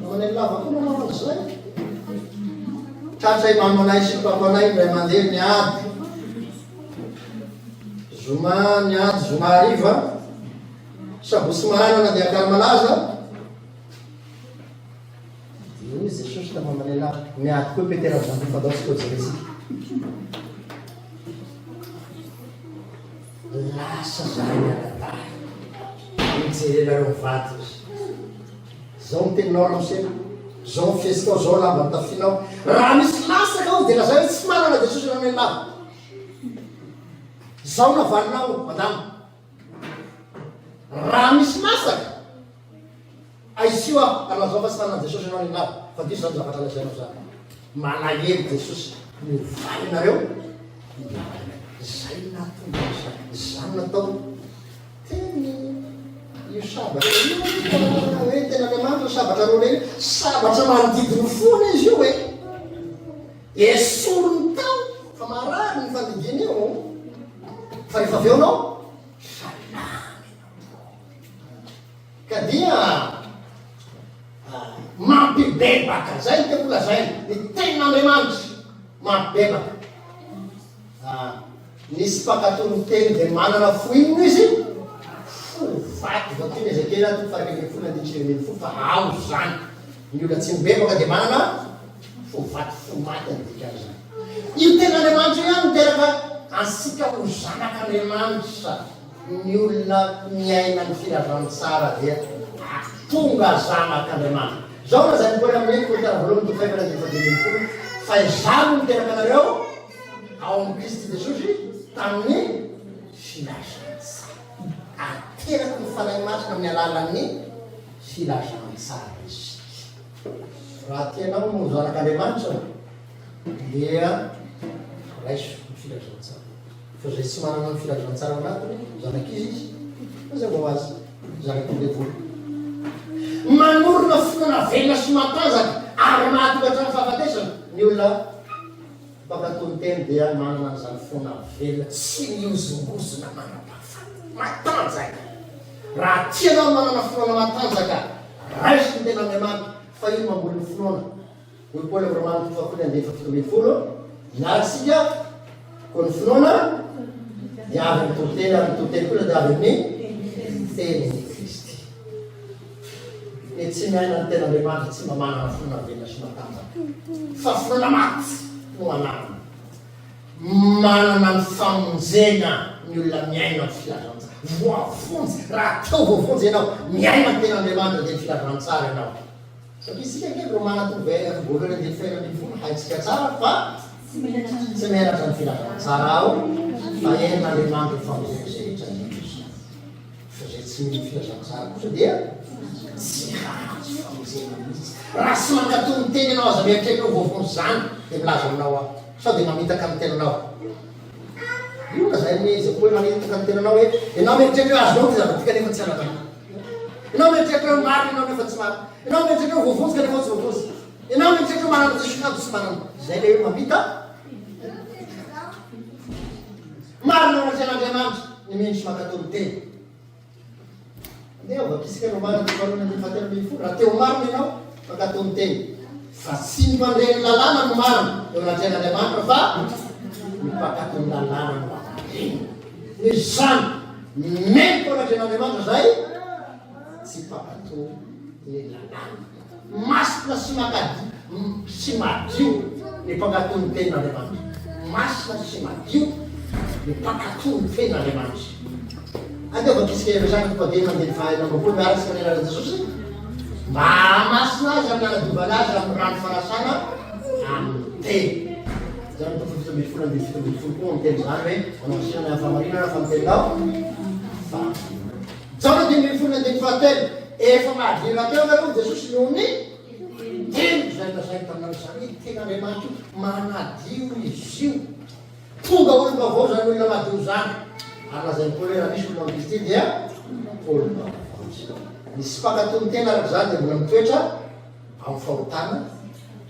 manay lavako nanao zay tratray mamanay sy papanay ray mandeha niady zoma niady zoma ariva sabosy mahanana dia akaramalaza io izy Jesosy la mamanay lava niady koa petera zandrifadao sy kojeresika lasa zay miadatay mijererareo vaty izy zao miteninao nosena zao mifiesikao zao lamba mitafinao raha misy lasaka ao dia lazay hoe tsy manana Jesosy nanay lava zao navalinao madama raha misy masaka aisio a alazao fa tsy manana Jesosy nanay lava fa diso zany zavatra lazainao zany manahely Jesosy mivalinareo zay natonga zany natao teny io sabatra hoe tena Andriamanitra sabatra rony sabatra manodidiny fona izy io hoe esorony tao fa marary ny fandiginy io fa rehefa avy eo anao salamy ka dia mampibebaka zay ny tembola zay ny tenan'Andriamanitra mampibebaka nisy mpakatony teny dia manana foinina izy faty vatony ezekely ato farakeny fona anditsiremeny fo fa ao zany ny olona tsy mibebaka dia manana fo vaty fo maty andikany zany io tenan'Andriamanitra ihany miteraka ansika ho zanak'Andriamanitra ny olona miaina ny firazantsara dia tonga zanak'Andriamanitra zao na zay nipory amin'iny kolotara voalohany to faivana dia fadiminy fa izano miteraka anareo ao amin'ny Kristy Jesosy tamin'ny filazantsara ateraky ny fanahy masina amin'ny alalan'ny filazantsara izy raha tianao no zanak'Andriamanitra dia raiso ny filazantsara fa zay tsy manana ny filazantsara anatiny zanakizy izy mazay ho azy zanak'Andriamanitra manorona fotoana velona sy matanjaka ary mahatonga hatrany fahafatesana ny olona mpakatony teny dia manana an'izany foana velona tsy miozongozona manam-pahafaty matanjaka raha tianao manana foana matanjaka raiso ny tenan'Andriamanitra fa io mamboly ny finoana olo Paoly amin'ny Romanina fafolo andeha fafitomeny folo miaritsika koa ny finoana dia avy ny totely amin'ny totely koa dia avy amin'ny tenyny Kristy e tsy miaina ny tenan'Andriamanitra tsy mamanana foana velona sy matanjaka fa foana maty no anarana manana ny famonjena ny olona miaina ny filazantsara voavonjy raha teo voavonjy ianao miaina ny tenan'Andriamanitra dia ny filazantsara ianao satria isika kely ro manatovoalohany andiny fainany fona haitsika tsara fa tsy mianatra ny filazantsara ao fa en'Andriamanitra famonjena zay rehetra fa zay tsy miny filazantsara kosa dia tsy hahazo famonjena mihitsy raha sy mankatony teny ianao aza mieritreritra ho voavonjy zany dia milaza aminao ao sao dia mamitaka amin'ny tenanao io na zay zay koa hoe mamitaka amin'ny tenanao hoe ianao mieritreritra hoe azonao ty zavatika nefa tsy anatana ianao mieritreritra hoe marina ianao nefa tsy marina ianao mieritreritra hoe voavonjy ka nefa tsy voavonjy ianao mieritreritra hoe manana jesokado sy manana zay le hoe mamita marina natrean'Andriamanitra ny mino sy mankatony teny andeha vakisika Romana voalohany andiny fahatelo ambin'ny folo raha teo marina ianao mankatony teny fa tsy mipandreny lalàna no marina eo natrean'Andriamanitra fa mipakatony lalàna no amareny hoe zany meko natrean'Andriamanitra zay tsy pakatony ny lalàna masina sy makady sy madio ny pakatony tenin'Andriamanitra masina sy madio ny pakatony tenin'Andriamanitra andeha vakisika evezany topadena andeny fahaenambapolo miarasika ny anarana Jesosy mba masina azy amin'ny anadiovana azy amin'ny rano fanasana amin'ny teny zany tofafito ambin'ny folo andiny fito ambin'ny folo koa amin'ny teny zany hoe manasinana famarinana fa miteninao fa zany dimy ambin'ny folo andiny fahatelo efa mahadirana teo aloha Jesosy nohony teny zay lazay tamin'izany ten'Andriamanitra manadio izy io tonga olona avao zany olona madio zany ary lazay Paoly raha misy olona amin'ny Kristy dia olona misy pakatony tena araka zany dia mbola mitoetra ao amin'ny fahotana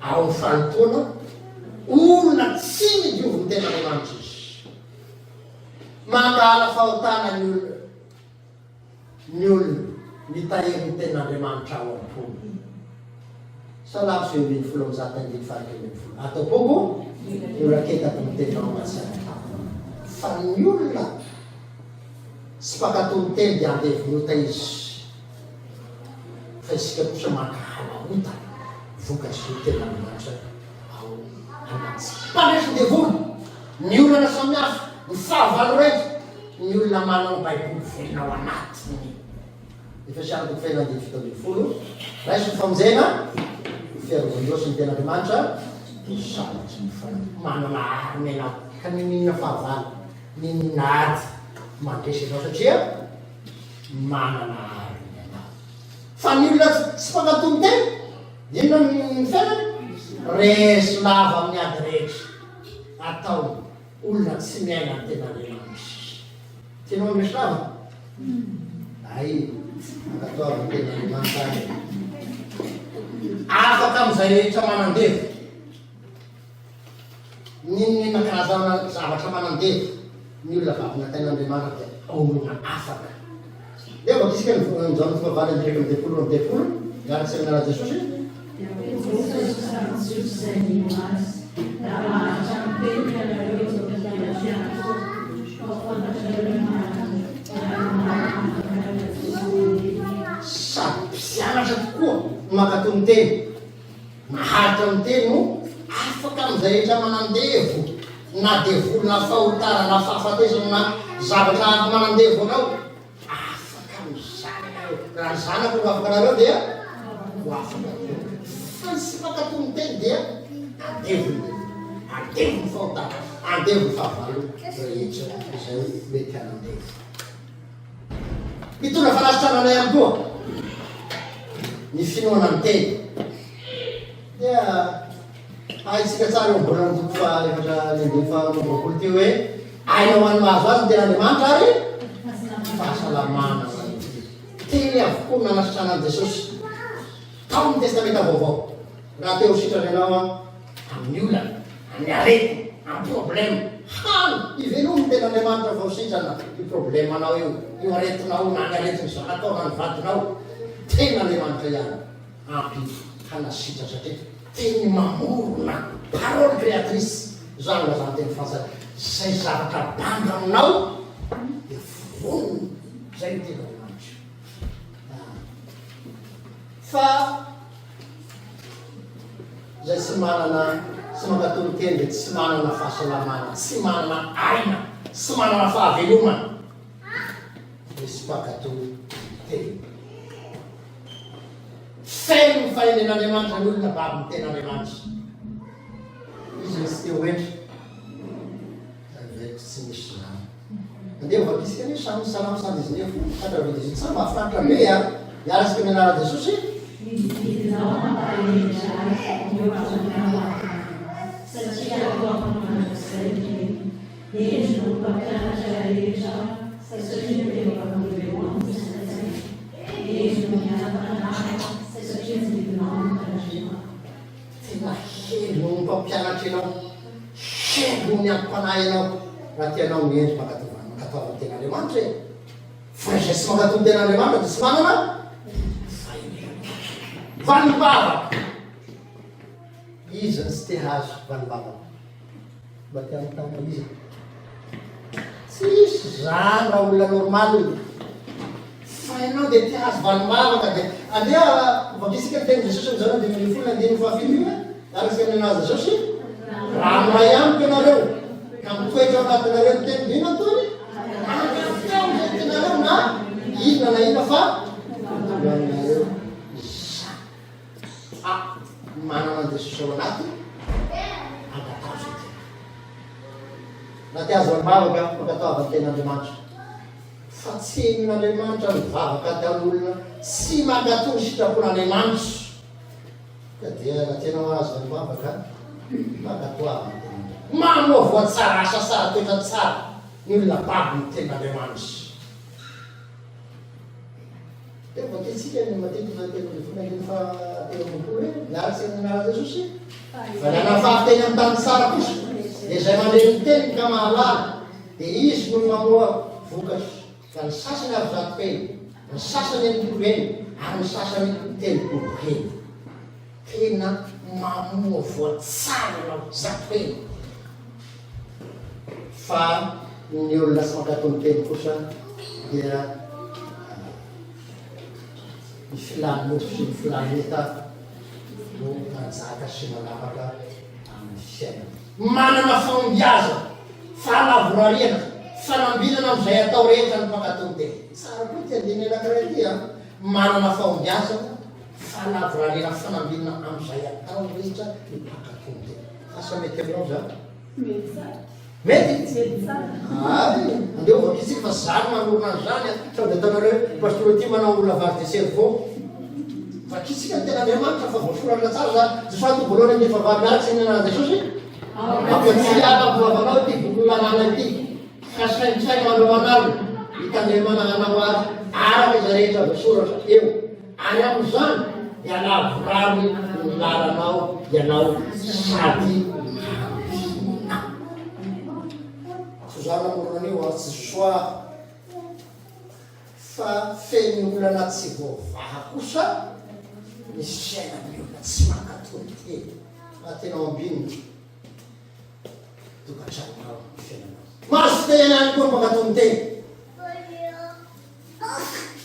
ao amin'ny fahotona olona tsy midiovy ny tenandriamanitra izy. Mangala fahotana ny olona mitahiry ny tenandriamanitra ao am-pony. Salafo sy 20 atao poko ioraketako ny tenao matsara. Fa ny olona tsy mpakatony teny dia andevonota izy. Fa isika kosa mankahalahota vokatry ny tenandriamanitra ao anaty. Mpandresy devona ny olana samihafa ny fahavalo raiky ny olona manao baiboly velona ao anatiny. Efesianiko fainandiny 7 raisy ny famonjena fiarovandreo sy ny tenandriamanitra salatry ny manana arina ianao ka ninina fahavalo ninina ady mandresy anao satria manana arina ianao. Fa ny olona tsy mpakatony teny inona ny fiainany resy lava amin'ny ady rehetra atao olona tsy miaina ny tenandriamanitra. Tianao resy lava? Ay akatoava ny tenandriamanitra afaka amin'izay rehetra manandevo. Ninina karazana zavatra manandevo ny olona vavina tenandriamanitra dia olona afaka. Dia vakisika nyzao ny fivavahana ny raiky am'depolo miaraky seminara Jesosy. Sady mpianatra tokoa makatony teny maharitra amin'ny teny no afaka amin'izay rehetra manandevo na devolona fahotara na fahafatesana na zavatra hafa manandevo anao afaka amin'izany raha zanako no afaka nareo dia ho afaka. Fa tsy makatony teny dia andevo ny fahotara andevo ny fahavalo rehetra izay mety hanandevo. Mitondra fanasitranana ihany koa ny finoana ny teny dia aitsika tsara eo mbola nitoko fa efatra lendefa roapolo teo hoe ainao any mahazo azy ny tenandriamanitra ary fahasalamana teny avokoa nanasitranan'i Jesosy tao amin'ny testamenta vaovao. Raha teo sitrany ianao amin'ny olana amin'ny arety amin'ny problème hany ivelomy ny tenandriamanitra vao sitrana io problème anao io aretinao na ny aretin'ny zanakao na ny vadinao tenandriamanitra ihany ampy hanasitra satria teny mamorona parole créatrice zany lazany teny frantsay zay zavatra banga aminao dia vonona zay ny tenandriamanitra. Fa zay tsy manana tsy mankatony teny dia tsy manana fahasalamana tsy manana aina tsy manana fahavelomana misy mpakatony teny. Feno ny fahenen'Andriamanitra ny olona baby ny tenandriamanitra. Izy misy teo endry zaveko tsy misy zany. Andeha vakisika ny samy salamo sady izy nefo kadra izy tsy mahafantra me iarasika mianara Jesosy. Tena helo ny mpampianatra ianao, helo ny ampanahy ianao raha tianao miendry makatova ny tenandriamanitra e. Fa izay tsy makatova ny tenandriamanitra dia tsy manana valibavaka. Izy ny tsy te hazo valibavaka mba tian'ny tana izy tsisy zany raha olona normaly io. Fa ianao dia te hazo valibavaka dia andeha vakisika teny Jesosy amin'izao na 2017 arisika ninazy Jesosy raha miray amiko ianareo ka mitoetra anatinareo ny teny dina tony anatao zay tenareo na inona na inona fa nareo manana ny Jesosy ao anaty agatao zay tena na te azo valibavaka makatava ny tenandriamanitra. Fa tsy henon'Andriamanitra mivavaka tan'olona tsy mankatony sitrapon'Andriamanitra ka dia raha tianao azo valibavaka mankatoava ny tenandriamanitra. Manao voatsara asa tsara toetra tsara ny olona baby ny tenandriamanitra. Bakitsika ny matetika telofonagny fa teo ambokoa hoe miaratsy amin'n'anara Jesosy fa nanafafiteny amin'ny tany tsara kosa dia izay mandreny teny ka mahalala dia izy no mamoa vokatry fa ny sasany avy zato peny ny sasany enimpolo eny ary ny sasany telopolo eny tena mamoa voatsara nao zato eny fa ny olona tsy mankatony teny kosa dia ny filany mofo sy ny filany eta no manjaka sy manapaka amin'ny fiainana manana fahombiaza fahalavorariana fanambinana amin'izay atao rehetra ny mpankatony teny tsara koa ty andiny anankiray ty a manana fahombiaza fahalavorariana fanambinana amin'izay atao rehetra ny mpankatony teny asa mety aminao zany mety ay andeo vakitsika fa zany manorona zany sao de atanareo pastor ty manao olona vary de cerveau vakitsika ny tena Andriamanitra fa voasoratra tsara zany Jesosy voalohany andefa vary miaratsy ny anana Jesosy ampiatsiaka voavanao ty boky lalàna ty kasaintsainy mandoanalo hitandremana anao azy araka iza rehetra voasoratra eo any amin'izany ialavorary ny lalanao ianao sady zana moronan'io a tsy soa fa feny olana tsy voavaha kosa misy fiainany olona tsy mankatony teny fa tena ambininy tokatranonao fiainanao maso tena any koa mankatony teny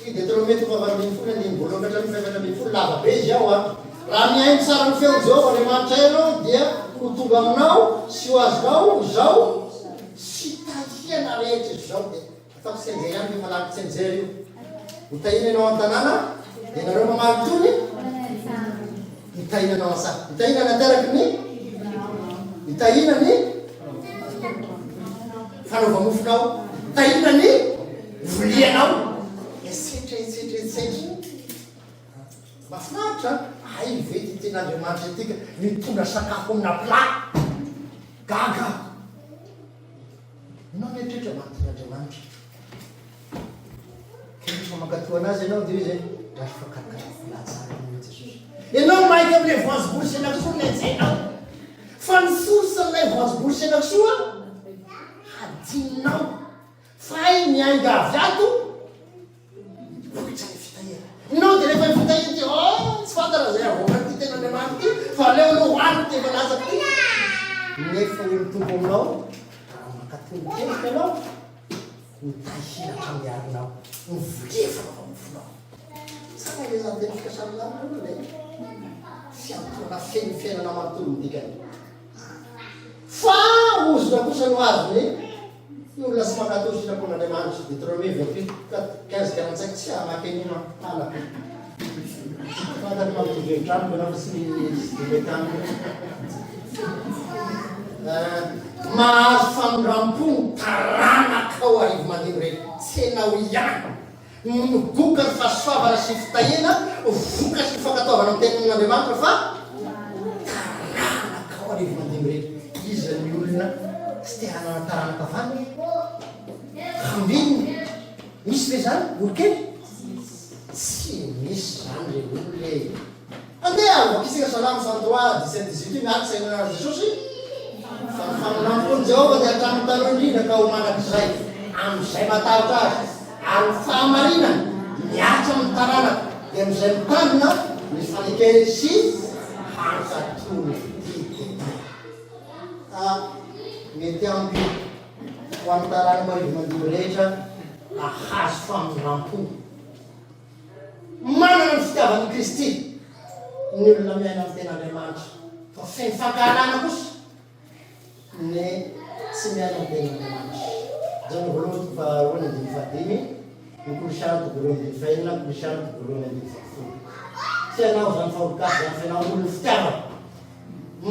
i Deutéronome fahavalo folo andiny voalohany hatramy faefatra ambin'ny folo lava be izy ao a raha miainy tsara ny feo Jehova Andriamanitra ianao dia ho tonga aminao sy ho azonao zao fitahiana rehetra zao dia ataoko tsenjery any fa malaky tsenjery io hitahina anao an-tanàna dia nareo mamaly tony hitahina anao asa hitahina nateraky ny hitahina ny fanaova-mofonao hitahina ny volianao etsetra mafinaritra ay vety ten'Andriamanitra tika mitondra sakafo amina pla gaga no mieritreritra matin'Andriamanitra fa mankatoa anazy ianao dia izy rasy fa karakara tsara Jesosy ianao mainka amin'ilay voanjobory sy anakisoa najainao fa ny source amin'ilay voanjobory sy anakisoa hadininao fa ay miainga avy ato vokatrany fitahira nao dia rehefa fitahira ty tsy fantara zay avoakany ty ten'Andriamanitra ty fa leo no hoaniko ty efanazako ty nefa olo tombo aminao makatonytenika anao mitahina tamiarinao mivolefanao mofonao tsara le zany tena fikasamizany olo le fiantona feny fiainana manontolo dikany fa ozona kosa no azony ny olona tsy mankatony sinapon'Andriamanitra Deutéronome 28:15-45 tsy amakenino alako fatany mampitoventramiko anao fa tsy metany mahazo famondram-pony taranaka ao arivo manimo reny tsena ho ihany migoka ny fahasoavana sy fitahina vokatry ny fankataovana amin'ny tenin'Andriamanitra fa taranaka ao arivo manimo reny iza ny olona tsy te hanana taranaka avany hambininy misy le zany olokely tsy misy zany le olo le andeha vakisika salamo 63:17-18 miaraka sainana Jesosy faminampony Jehova dia hatramin'ny taloha indrindra ka ho manak'izay amin'izay matahotra azy ary ny fahamarinany miatra amin'ny taranaka dia amin'izay mitandina misy fanekeny sy hankatony titety mety ampy ho amin'ny taranaka arivo mandimo rehetra ahazo faminam-pony manana ny fitiavan'ny Kristy ny olona miaina amin'ny ten'Andriamanitra fa feny fankahalana kosa ny tsy miaina amin'ny ten'Andriamanitra zany voalohany faharoany andiny fahadimy ny Kolosiana voalohany andiny fahenina Kolosiana voalohany andiny fahafolo tsy ianao zany fahorokasy zany fa ianao olony fitiavana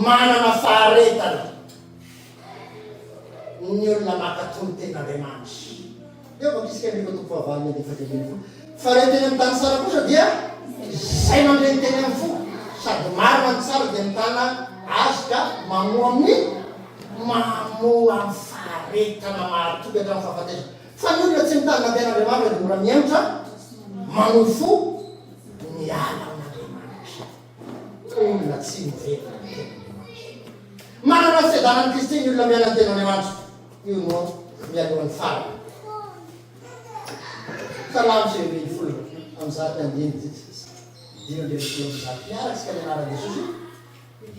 manana faharetana ny olona makatony ten'Andriamanitra eo vakisika andrifa tompo fahavaliny andiny fahatelo folo fahareteny amin'ny tany tsara kosa dia zay mandreny teny amin'ny fo sady marina ny tsara dia mitana azy ka mamoa amin'ny mamoa amin'ny faharetana mahatoky hatramin'ny fahafatesana fa ny olona tsy mitana ten'Andriamanitra dia mora miaitra manofo olona tsy mivelona ny tenandriamanitra. Manana fiadanany Kristy ny olona miala ny tenandriamanitra. Io no mialohan'ny farany. Salamo sy ny folo amin'ny zato andiny dimy le folo amin'ny zato. Miaratsika ny anaran'i Jesosy.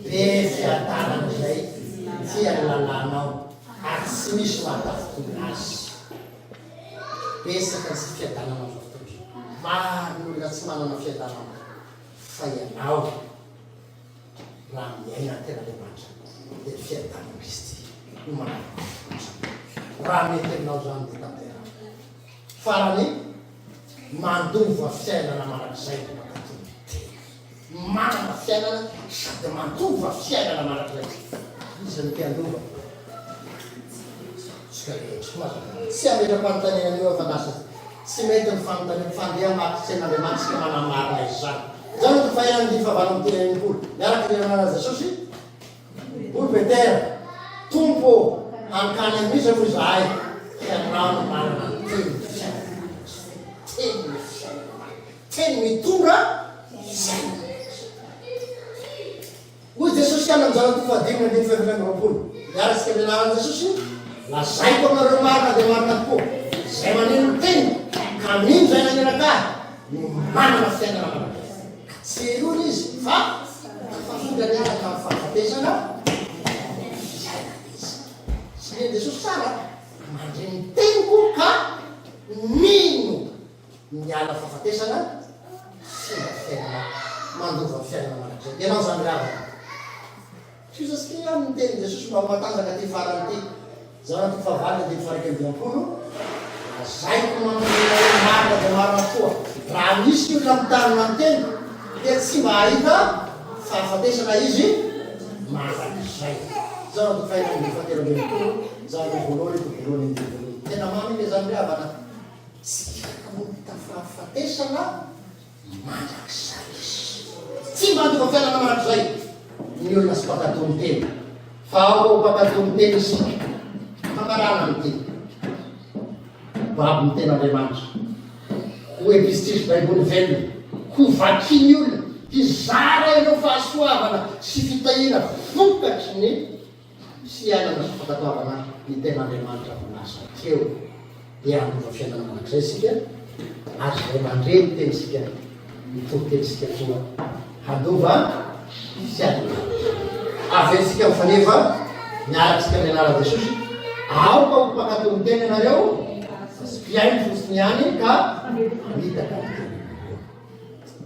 Be fiadanana izay tiany lalànao ary tsy misy mahatafitonga azy. Besaka sy fiadanana zao fotoana. Maro ny olona tsy manana fiadanana fa ianao raha miaina tenandriamanitra dia fiadanana Kristy no manana. Raha mety aminao zany dia tantera. Farany mandova fiainana manak'izay manana fiainana sady mandova fiainana manak'izay. Izy ny mpiandova tsika rehetra tsy ametrako anontaniana io fa lasa tsy mety ny fandeha maty tsen'andriamanitra ka manamarina izy zany. Zany ny fahaenany ny fahavalo amin'ny tenan'olo miaraka tenanana Jesosy olo Petera tompo ankany amin'izy vo zahay fianao no manana ny teny teny mitondra fiainana. Hoy Jesosy any amin'izany ty fahadimy andiny fahavelany roapolo miaratsika venaran'i Jesosy lazaiko amareo marina dia marina tokoa zay maneno ny teny ka mino zay naneraka no manana fiainana manak'izay. Tsy elony izy fa fafonganianaka amin'ny fahafatesana fiainana izy. Tsy neny Jesosy tsara mandre ny teniko ka mino miala fahafatesana fiainana mandova fiainana manak'izay. Ianao zany ravana fizatsika amin'ny teny Jesosy mba matanjaka ty farany ty zao ty fahavalina dia farika ambiampolo azaiko mamonina marina dia marina koa raha misy olona mitanina ny teny dia tsy mba hahita fahafatesana izy manak'izay. Zao ty fahaina fatelo ambiampolo zao ny voalohany ty voalohany ny voalohany tena mamile zany ravana tsy hita fahafatesana manak'izay izy tsy mba handova fiainana manak'izay. Ny olona sy mpakatony teny fa ao mpakatony teny isika mamarana ny teny baby ny tenandriamanitra ho episitrisy baiboly velona ho vakiny olona hizara ianao fahasoavana sy fitahina vokatry ny fiainana sy fankatoavana ny tenandriamanitra vonasa keo dia handova fiainana manak'izay sika azy zay mandreny teny sika mitovy teny sika koa handova fiainana. Avetsika mifanefa miaratsika ny anaran'i Jesosy ao ka ho mpakatony teny ianareo piaino fosiny ihany ka mitaka ny teny.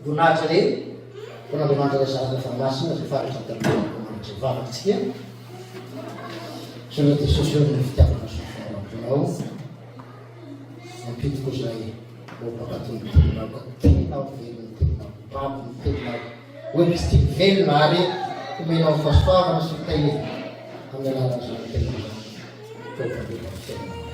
Voninahitra ny tenandriamanitra ilay saraka fanamasina zay faritra tanmanitra vavatsika so ny Jesosy eo ny fitiavana sofanao mampitiko zay ho mpakatony tenynao ka tenynao velony tenynao babiny tenynao hoe misy ty velona ary omenao fahasoavana sy fitahina amin'ny alalan'izany tena tao